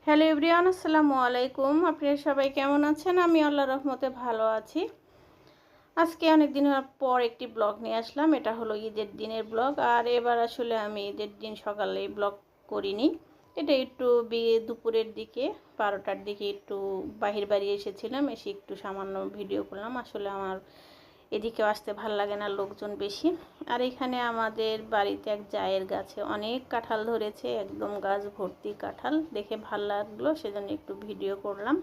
Hello everyone, আসসালামু আলাইকুম। আপনারা সবাই কেমন আছেন? আমি আল্লাহর রহমতে ভালো আছি। আজকে অনেক দিন পর একটি ব্লগ নিয়ে আসলাম। এটা হলো ঈদের দিনের ব্লগ। আর এবার আসলে আমি ঈদের দিন সকালে ব্লগ করিনি। এটা একটু দুপুরের দিকে 12টার দিকে একটু বাহির বাড়ি এসেছিলাম, এসে একটু সামান্য ভিডিও করলাম। আসলে আমার এদিকেও আসতে ভাল লাগে না, লোকজন বেশি। আর এখানে আমাদের বাড়িতে এক জায়ের গাছে অনেক কাঁঠাল ধরেছে, একদম গাছ ভর্তি কাঁঠাল, দেখে ভাল লাগলো, সেজন্য একটু ভিডিও করলাম।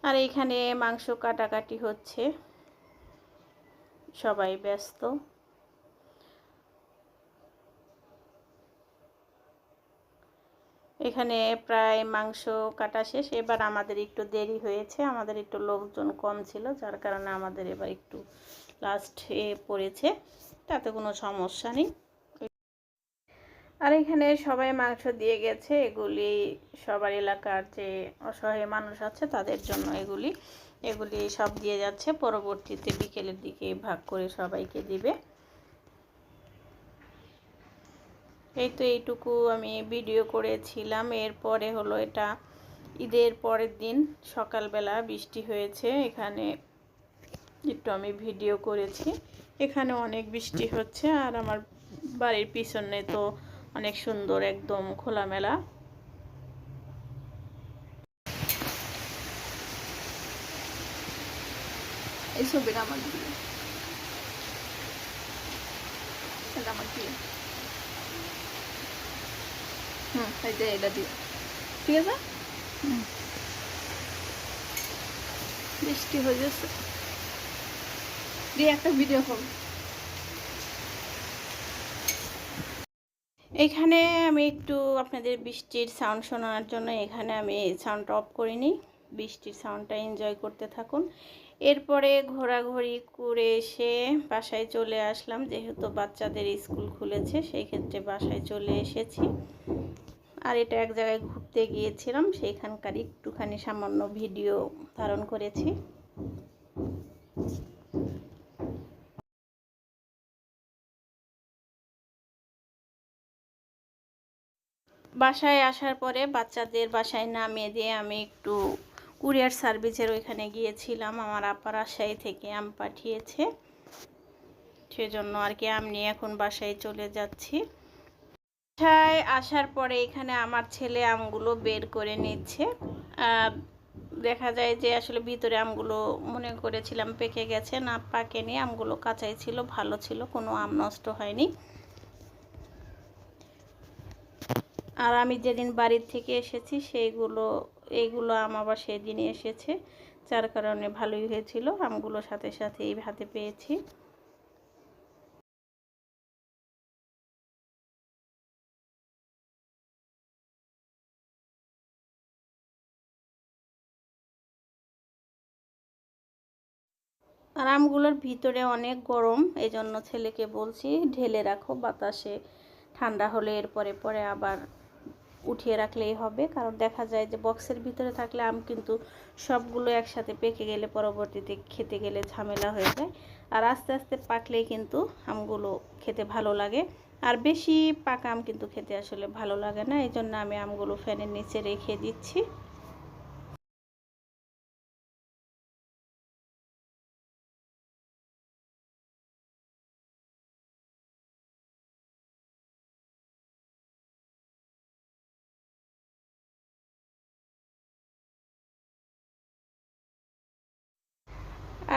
আর এখানে মাংস কাটাকাটি হচ্ছে, সবাই ব্যস্ত। এখানে প্রায় মাংস কাটা শেষ। এবার আমাদের একটু দেরি হয়েছে, আমাদের একটু লোকজন কম ছিল, যার কারণে আমাদের এবার একটু লাস্টে পড়েছে, তাতে কোনো সমস্যা নেই। আর এখানে সবাই মাংস দিয়ে গেছে। এগুলি সবার এলাকার যে অসহায় মানুষ আছে তাদের জন্য এগুলি সব দিয়ে যাচ্ছে। পরবর্তীতে বিকেলের দিকে ভাগ করে সবাইকে দিবে। এই তো এইটুকু আমি ভিডিও করেছিলাম। এরপরে হলো এটা ঈদের পরের দিন সকালবেলা বৃষ্টি হয়েছে, এখানে একটু আমি ভিডিও করেছি। এখানে অনেক বৃষ্টি হচ্ছে, আর আমার বাড়ির পিছনে তো অনেক সুন্দর একদম খোলামেলা। এই ছবিটা আমার দিকে, এটা আমার দিকে। এই যে এটা দিয়ে, ঠিক আছে। বৃষ্টি হয়ে যাচ্ছে, দিয়ে একটা ভিডিও করব। এখানে আমি একটু আপনাদের বৃষ্টির সাউন্ড শোনানোর জন্য এখানে আমি সাউন্ডটা অফ করিনি। বৃষ্টির সাউন্ডটা এনজয় করতে থাকুন। এরপরে ঘোরাঘুরি করে এসে বাসায় চলে আসলাম, যেহেতু বাচ্চাদের স্কুল খুলেছে, সেই ক্ষেত্রে বাসায় চলে এসেছি। আর এটা এক জায়গায় ঘুরতে গিয়েছিলাম, সেইখানকার একটুখানি সামান্য ভিডিও ধারণ করেছি। বাসায় আসার পরে বাচ্চাদের বাসায় নামিয়ে দিয়ে আমি একটু কুরিয়ার সার্ভিসের ওইখানে গিয়েছিলাম। আমার আপা রাজশাহী থেকে আম পাঠিয়েছে, সেজন্য আর কি আম নিয়ে এখন বাসায় চলে যাচ্ছি। বাসায় আসার পরে এখানে আমার ছেলে আমগুলো বের করে নিচ্ছে। দেখা যায় যে আসলে ভিতরে আমগুলো মনে করেছিলাম পেকে গেছে, না পাকেনি, আমগুলো কাঁচাই ছিল, ভালো ছিল, কোনো আম নষ্ট হয়নি। আর আমি যেদিন বাড়ির থেকে এসেছি এইগুলো আম আবার সেদিনই এসেছে, যার কারণে ভালোই হয়েছিল। আমগুলো সাথে সাথে এই হাতে পেয়েছি। আর আমগুলোর ভিতরে অনেক গরম, এই জন্য ছেলেকে বলছি ঢেলে রাখো, বাতাসে ঠান্ডা হলে এরপরে পরে আবার উঠিয়ে রাখলেই হবে। কারণ দেখা যায় যে বক্সের ভিতরে থাকলে আম কিন্তু সবগুলো একসাথে পেকে গেলে পরবর্তীতে খেতে গেলে ঝামেলা হয়ে যায়। আর আস্তে আস্তে পাকলেই কিন্তু আমগুলো খেতে ভালো লাগে। আর বেশি পাকা আম কিন্তু খেতে আসলে ভালো লাগে না, এই জন্য আমি আমগুলো ফ্যানের নিচে রেখে দিচ্ছি।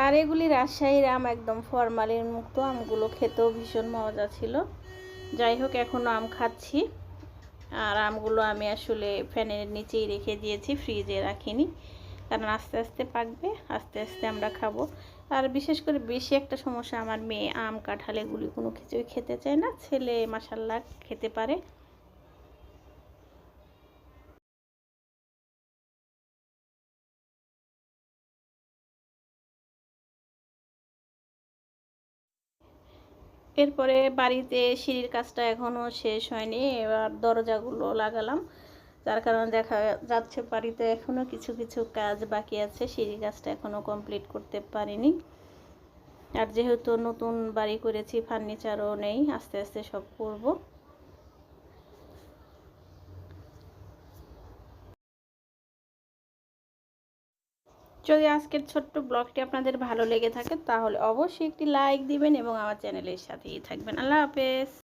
আর এগুলি রাজশাহীর আম, একদম ফরমালিন মুক্ত। আমগুলো খেতেও ভীষণ মজা ছিল। যাই হোক, এখনও আম খাচ্ছি। আর আমগুলো আমি আসলে ফ্যানের নিচেই রেখে দিয়েছি, ফ্রিজে রাখিনি, কারণ আস্তে আস্তে পাকবে, আস্তে আস্তে আমরা খাবো। আর বিশেষ করে বেশি একটা সমস্যা, আমার মেয়ে আম কাঁঠাল এগুলি কোনো কিছুই খেতে চায় না, ছেলে মাশাআল্লাহ খেতে পারে। এরপরে বাড়িতে সিঁড়ির কাজটা এখনও শেষ হয়নি, এবার দরজাগুলো লাগালাম, যার কারণে দেখা যাচ্ছে বাড়িতে এখনও কিছু কিছু কাজ বাকি আছে, সিঁড়ির কাজটা এখনও কমপ্লিট করতে পারিনি। আর যেহেতু নতুন বাড়ি করেছি, ফার্নিচারও নেই, আস্তে আস্তে সব করব। যদি আজকের ছোট্ট ব্লগটি আপনাদের ভালো লেগে থাকে তাহলে অবশ্যই একটি লাইক দিবেন এবং আমার চ্যানেলের সাথেই থাকবেন। আল্লাহ হাফেজ।